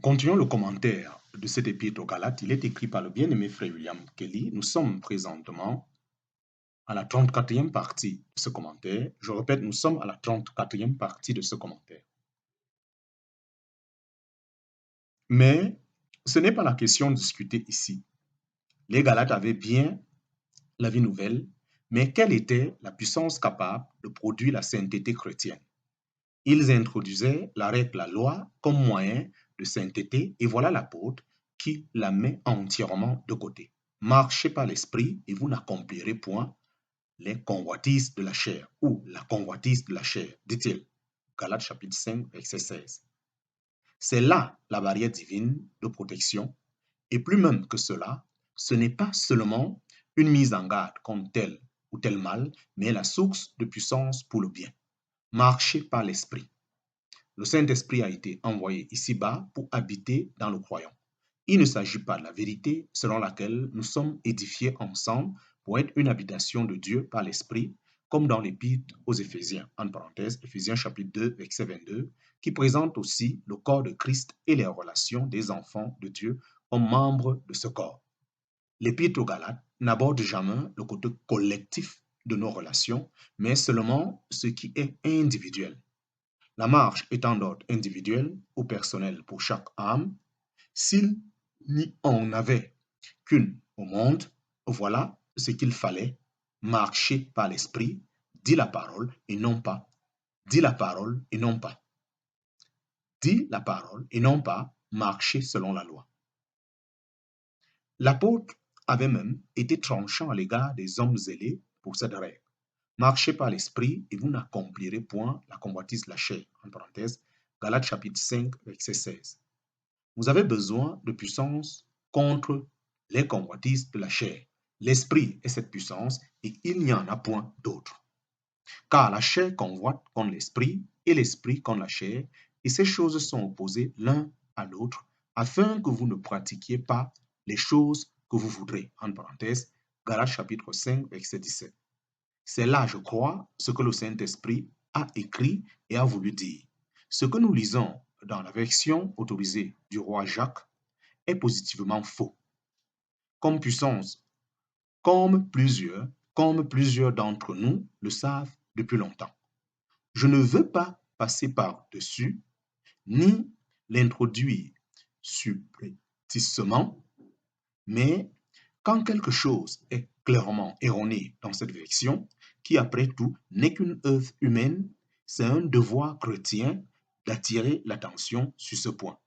Continuons le commentaire de cet épître aux Galates. Il est écrit par le bien-aimé frère William Kelly. Nous sommes présentement à la 34e partie de ce commentaire. Je répète, nous sommes à la 34e partie de ce commentaire. Mais ce n'est pas la question discutée ici. Les Galates avaient bien la vie nouvelle, mais quelle était la puissance capable de produire la sainteté chrétienne? Ils introduisaient la règle, la loi, comme moyen de sainteté, et voilà l'apôtre qui la met entièrement de côté. Marchez par l'esprit et vous n'accomplirez point les convoitises de la chair, ou la convoitise de la chair, dit-il. Galates chapitre 5, verset 16. C'est là la barrière divine de protection, et plus même que cela, ce n'est pas seulement une mise en garde contre tel ou tel mal, mais la source de puissance pour le bien. Marchez par l'esprit. Le Saint-Esprit a été envoyé ici-bas pour habiter dans le croyant. Il ne s'agit pas de la vérité selon laquelle nous sommes édifiés ensemble pour être une habitation de Dieu par l'Esprit, comme dans l'Épître aux Éphésiens, en parenthèse, Éphésiens chapitre 2, verset 22, qui présente aussi le corps de Christ et les relations des enfants de Dieu comme membres de ce corps. L'Épître aux Galates n'aborde jamais le côté collectif de nos relations, mais seulement ce qui est individuel. La marche étant d'ordre individuel ou personnel pour chaque âme, s'il n'y en avait qu'une au monde, voilà ce qu'il fallait, marcher par l'esprit, dit la parole et non pas, dit la parole et non pas, dit la parole et non pas marcher selon la loi. L'apôtre avait même été tranchant à l'égard des hommes zélés pour cette règle. Marchez par l'esprit et vous n'accomplirez point la convoitise de la chair, en parenthèse, Galates chapitre 5, verset 16. Vous avez besoin de puissance contre les convoitises de la chair. L'esprit est cette puissance et il n'y en a point d'autre. Car la chair convoite contre l'esprit et l'esprit contre la chair, et ces choses sont opposées l'un à l'autre, afin que vous ne pratiquiez pas les choses que vous voudrez. En parenthèse, Galates chapitre 5, verset 17. C'est là, je crois, ce que le Saint-Esprit a écrit et a voulu dire. Ce que nous lisons dans la version autorisée du roi Jacques est positivement faux. Comme puissance, comme plusieurs d'entre nous le savent depuis longtemps. Je ne veux pas passer par-dessus, ni l'introduire subrepticement, mais quand quelque chose est clairement erroné dans cette version, qui après tout n'est qu'une œuvre humaine, c'est un devoir chrétien d'attirer l'attention sur ce point.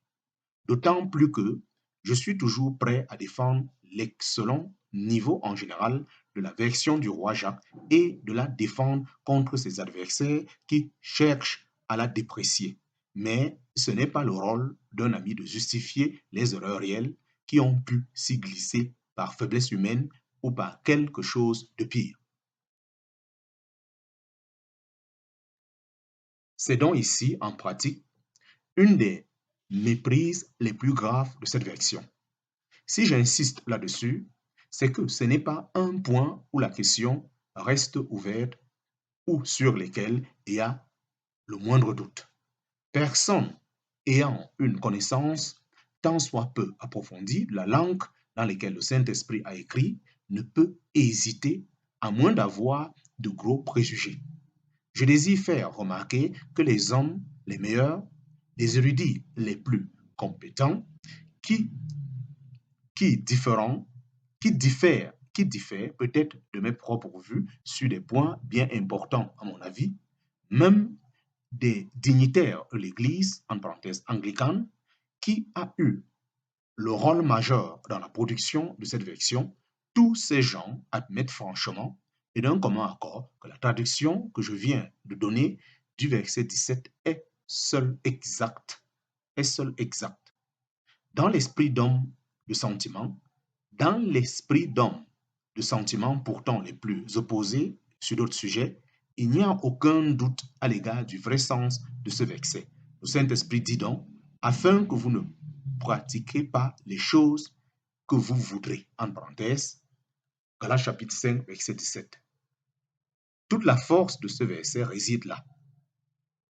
D'autant plus que je suis toujours prêt à défendre l'excellent niveau en général de la version du roi Jacques et de la défendre contre ses adversaires qui cherchent à la déprécier. Mais ce n'est pas le rôle d'un ami de justifier les erreurs réelles qui ont pu s'y glisser par faiblesse humaine ou par quelque chose de pire. C'est donc ici, en pratique, une des méprises les plus graves de cette version. Si j'insiste là-dessus, c'est que ce n'est pas un point où la question reste ouverte ou sur lequel il y a le moindre doute. Personne ayant une connaissance tant soit peu approfondie de la langue dans laquelle le Saint-Esprit a écrit ne peut hésiter à moins d'avoir de gros préjugés. Je désire faire remarquer que les hommes les meilleurs, les érudits les plus compétents, qui diffèrent peut-être de mes propres vues sur des points bien importants à mon avis, même des dignitaires de l'Église, en parenthèse anglicane, qui a eu le rôle majeur dans la production de cette version, tous ces gens admettent franchement et d'un commun accord que la traduction que je viens de donner du verset 17 est seule exacte. Dans l'esprit d'homme de sentiment, dans l'esprit d'homme de sentiments pourtant les plus opposés sur d'autres sujets, il n'y a aucun doute à l'égard du vrai sens de ce verset. Le Saint-Esprit dit donc, afin que vous ne pratiquiez pas les choses que vous voudrez. En parenthèse, Galates chapitre 5, verset 17. Toute la force de ce verset réside là.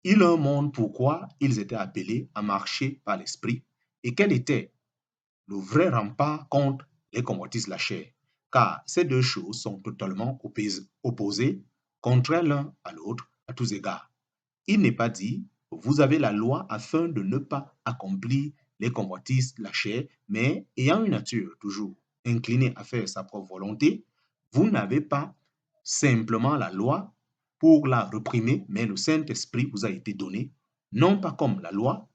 Il leur montre pourquoi ils étaient appelés à marcher par l'Esprit et quel était le vrai rempart contre les convoitises de la chair, car ces deux choses sont totalement opposées, contraires l'un à l'autre à tous égards. Il n'est pas dit, vous avez la loi afin de ne pas accomplir les convoitises de la chair, mais ayant une nature toujours inclinée à faire sa propre volonté, vous n'avez pas simplement la loi pour la réprimer, mais le Saint-Esprit vous a été donné, non pas comme la loi,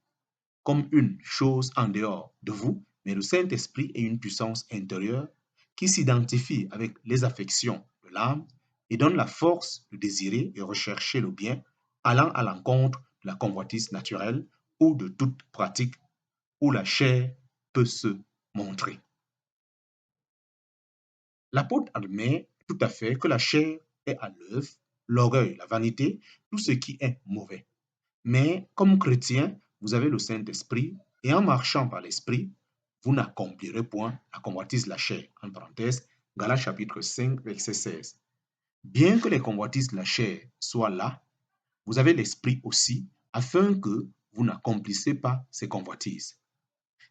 comme une chose en dehors de vous, mais le Saint-Esprit est une puissance intérieure qui s'identifie avec les affections de l'âme et donne la force de désirer et rechercher le bien, allant à l'encontre de la convoitise naturelle ou de toute pratique où la chair peut se montrer. L'apôtre admet tout à fait que la chair est à l'œuvre, l'orgueil, la vanité, tout ce qui est mauvais. Mais comme chrétien, vous avez le Saint-Esprit et en marchant par l'Esprit, vous n'accomplirez point la convoitise de la chair. En parenthèse, Galates chapitre 5, verset 16. Bien que les convoitises de la chair soient là, vous avez l'Esprit aussi, afin que vous n'accomplissez pas ces convoitises.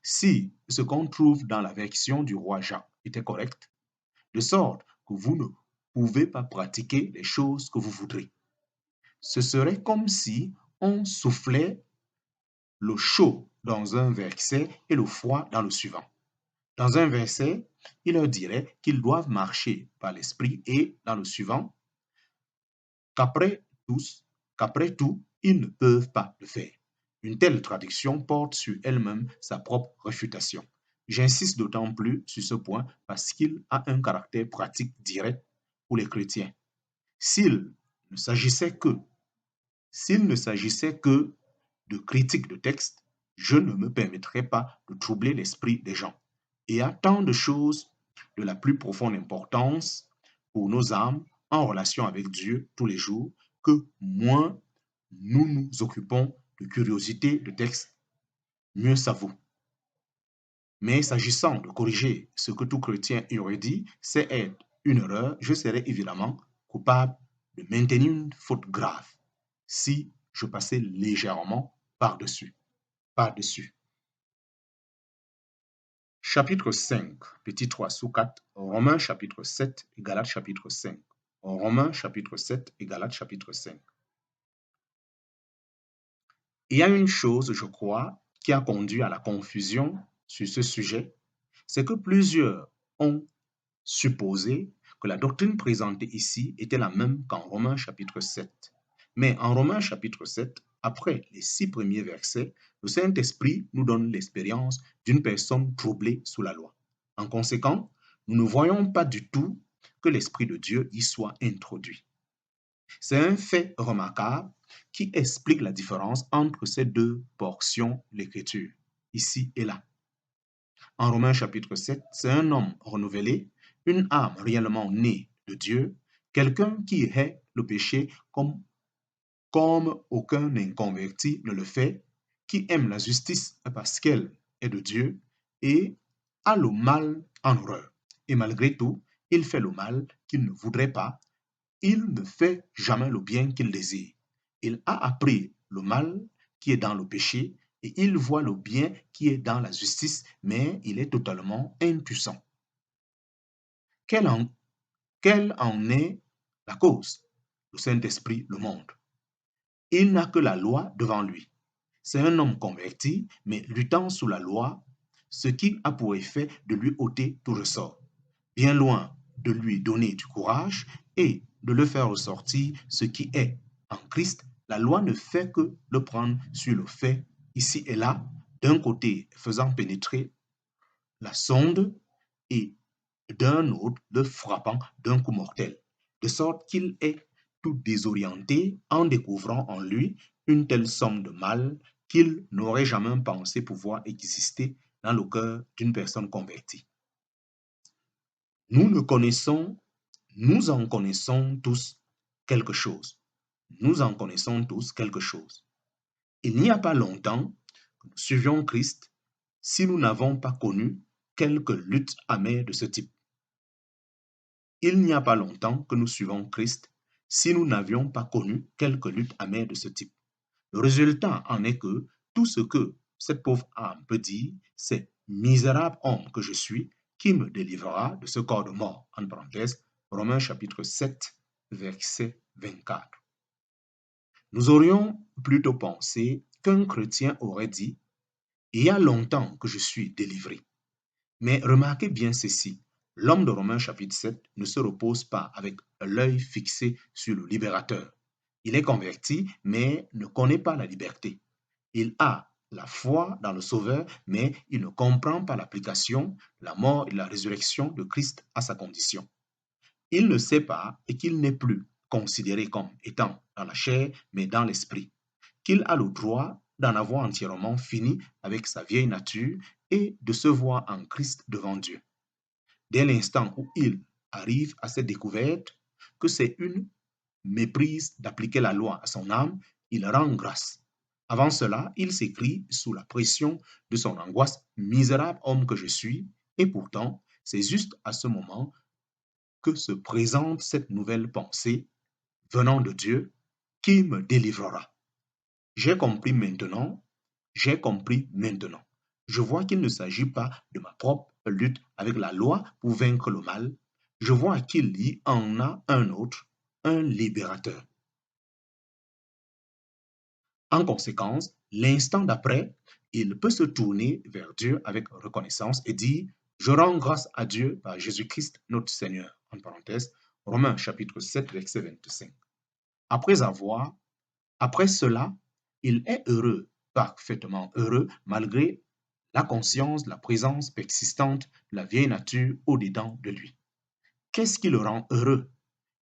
Si ce qu'on trouve dans la version du roi Jean était correct, de sorte que vous ne pouvez pas pratiquer les choses que vous voudrez, ce serait comme si on soufflait le chaud dans un verset et le froid dans le suivant. Dans un verset, il leur dirait qu'ils doivent marcher par l'esprit et dans le suivant, qu'après tout, ils ne peuvent pas le faire. Une telle traduction porte sur elle-même sa propre réfutation. J'insiste d'autant plus sur ce point parce qu'il a un caractère pratique direct pour les chrétiens. S'il ne s'agissait que de critique de texte, je ne me permettrai pas de troubler l'esprit des gens. Il y a tant de choses de la plus profonde importance pour nos âmes en relation avec Dieu tous les jours que moins nous nous occupons de curiosité de texte, mieux ça vaut. Mais s'agissant de corriger ce que tout chrétien aurait dit, c'est être une erreur, je serais évidemment coupable de maintenir une faute grave si je passais légèrement par-dessus. Chapitre 5, petit 3 sous 4, Romains chapitre 7 et Galates chapitre 5. Romains chapitre 7 et Galates chapitre 5. Il y a une chose, je crois, qui a conduit à la confusion sur ce sujet, c'est que plusieurs ont supposé que la doctrine présentée ici était la même qu'en Romains chapitre 7. Mais en Romains chapitre 7, après les 6 premiers versets, le Saint-Esprit nous donne l'expérience d'une personne troublée sous la loi. En conséquent, nous ne voyons pas du tout que l'Esprit de Dieu y soit introduit. C'est un fait remarquable qui explique la différence entre ces deux portions de l'Écriture, ici et là. En Romains chapitre 7, c'est un homme renouvelé, une âme réellement née de Dieu, quelqu'un qui hait le péché comme aucun inconverti ne le fait, qui aime la justice parce qu'elle est de Dieu et a le mal en horreur. Et malgré tout, il fait le mal qu'il ne voudrait pas. Il ne fait jamais le bien qu'il désire. Il a appris le mal qui est dans le péché et il voit le bien qui est dans la justice, mais il est totalement impuissant. Quelle en est la cause? Le Saint-Esprit le montre. Il n'a que la loi devant lui. C'est un homme converti, mais luttant sous la loi, ce qui a pour effet de lui ôter tout ressort. Bien loin de lui donner du courage et de le faire ressortir ce qui est en Christ, la loi ne fait que le prendre sur le fait, ici et là, d'un côté faisant pénétrer la sonde et d'un autre le frappant d'un coup mortel, de sorte qu'il est tout désorienté en découvrant en lui une telle somme de mal qu'il n'aurait jamais pensé pouvoir exister dans le cœur d'une personne convertie. Nous en connaissons tous quelque chose. Nous en connaissons tous quelque chose. Il n'y a pas longtemps que nous suivions Christ si nous n'avons pas connu quelques luttes amères de ce type. Il n'y a pas longtemps que nous suivons Christ si nous n'avions pas connu quelques luttes amères de ce type. Le résultat en est que tout ce que cette pauvre âme peut dire, c'est misérable homme que je suis, qui me délivrera de ce corps de mort. En parenthèse, Romains chapitre 7, verset 24. Nous aurions plutôt pensé qu'un chrétien aurait dit, il y a longtemps que je suis délivré. Mais remarquez bien ceci, l'homme de Romains chapitre 7 ne se repose pas avec l'œil fixé sur le libérateur. Il est converti, mais ne connaît pas la liberté. Il a la foi dans le Sauveur, mais il ne comprend pas l'application, la mort et la résurrection de Christ à sa condition. Il ne sait pas et qu'il n'est plus considéré comme étant dans la chair, mais dans l'esprit, qu'il a le droit d'en avoir entièrement fini avec sa vieille nature et de se voir en Christ devant Dieu. Dès l'instant où il arrive à cette découverte que c'est une méprise d'appliquer la loi à son âme, il rend grâce. Avant cela, il s'écrie sous la pression de son angoisse, misérable homme que je suis, et pourtant, c'est juste à ce moment que se présente cette nouvelle pensée venant de Dieu qui me délivrera. J'ai compris maintenant, j'ai compris maintenant. Je vois qu'il ne s'agit pas de ma propre lutte avec la loi pour vaincre le mal. Je vois qu'il y en a un autre, un libérateur. En conséquence, l'instant d'après, il peut se tourner vers Dieu avec reconnaissance et dire, je rends grâce à Dieu par Jésus-Christ notre Seigneur. En parenthèse, Romains chapitre 7, verset 25. Après cela, il est heureux, parfaitement heureux, malgré la conscience de la présence persistante de la vieille nature au-dedans de lui. Qu'est-ce qui le rend heureux?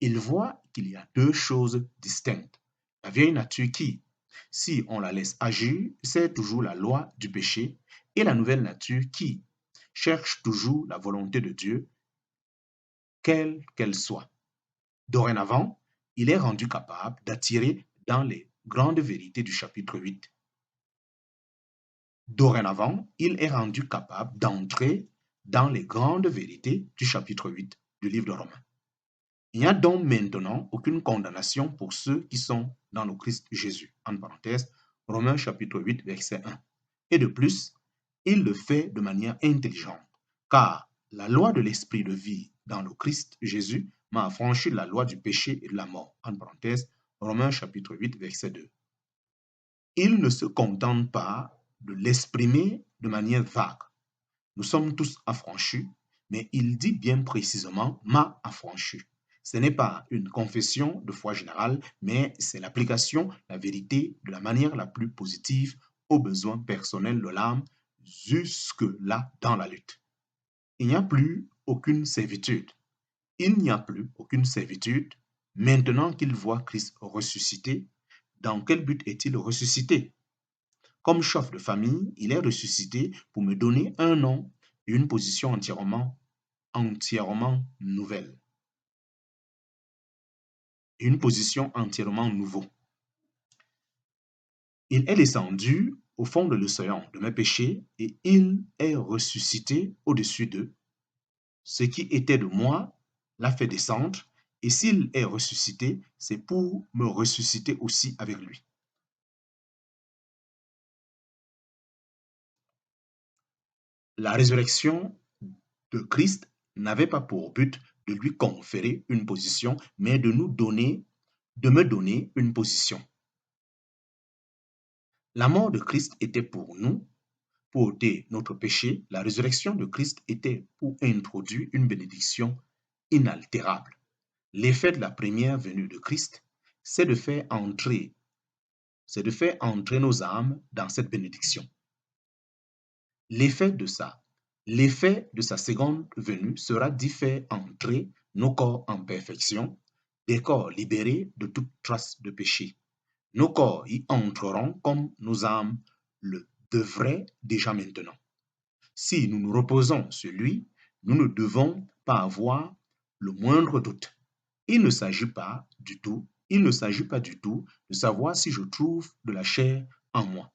Il voit qu'il y a deux choses distinctes. La vieille nature qui, si on la laisse agir, c'est toujours la loi du péché, et la nouvelle nature qui cherche toujours la volonté de Dieu, quelle qu'elle soit. Dorénavant, il est rendu capable d'attirer dans les grandes vérités du chapitre 8. Dorénavant, il est rendu capable d'entrer dans les grandes vérités du chapitre 8 du livre de Romains. Il n'y a donc maintenant aucune condamnation pour ceux qui sont dans le Christ Jésus. En parenthèse, Romains chapitre 8, verset 1. Et de plus, il le fait de manière intelligente, car la loi de l'esprit de vie dans le Christ Jésus m'a affranchi de la loi du péché et de la mort. En parenthèse, Romains chapitre 8, verset 2. Il ne se contente pas de l'exprimer de manière vague. Nous sommes tous affranchis, mais il dit bien précisément m'a affranchi. Ce n'est pas une confession de foi générale, mais c'est l'application, la vérité, de la manière la plus positive aux besoins personnels de l'âme, jusque-là dans la lutte. Il n'y a plus aucune servitude. Il n'y a plus aucune servitude maintenant qu'il voit Christ ressuscité. Dans quel but est-il ressuscité? Comme chef de famille, il est ressuscité pour me donner un nom et une position entièrement nouvelle. Une position entièrement nouveau. Il est descendu au fond de l'océan de mes péchés et il est ressuscité au-dessus d'eux. Ce qui était de moi l'a fait descendre et s'il est ressuscité, c'est pour me ressusciter aussi avec lui. La résurrection de Christ n'avait pas pour but de lui conférer une position, mais de me donner une position. La mort de Christ était pour nous, pour ôter notre péché. La résurrection de Christ était pour introduire une bénédiction inaltérable. L'effet de la première venue de Christ, c'est de faire entrer nos âmes dans cette bénédiction. L'effet de sa seconde venue sera d'y faire entrer nos corps en perfection, des corps libérés de toute trace de péché. Nos corps y entreront comme nos âmes le devraient déjà maintenant. Si nous nous reposons sur lui, nous ne devons pas avoir le moindre doute. Il ne s'agit pas du tout de savoir si je trouve de la chair en moi.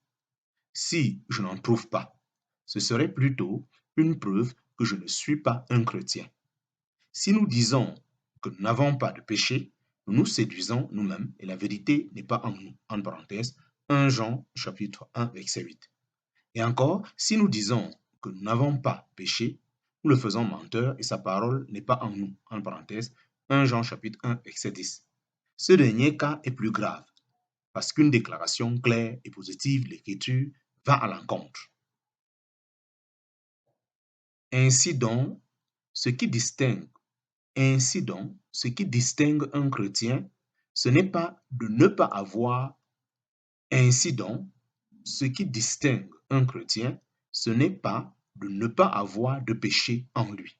Si je n'en trouve pas, ce serait plutôt une preuve que je ne suis pas un chrétien. Si nous disons que nous n'avons pas de péché, nous nous séduisons nous-mêmes et la vérité n'est pas en nous. En parenthèse, 1 Jean chapitre 1 verset 8. Et encore, si nous disons que nous n'avons pas péché, nous le faisons menteur et sa parole n'est pas en nous. En parenthèse, 1 Jean chapitre 1, verset 10. Ce dernier cas est plus grave parce qu'une déclaration claire et positive de l'Écriture va à l'encontre. Ainsi donc, ce qui distingue un chrétien, ce n'est pas de ne pas avoir. Ainsi donc, ce qui distingue un chrétien, ce n'est pas de ne pas avoir de péché en lui.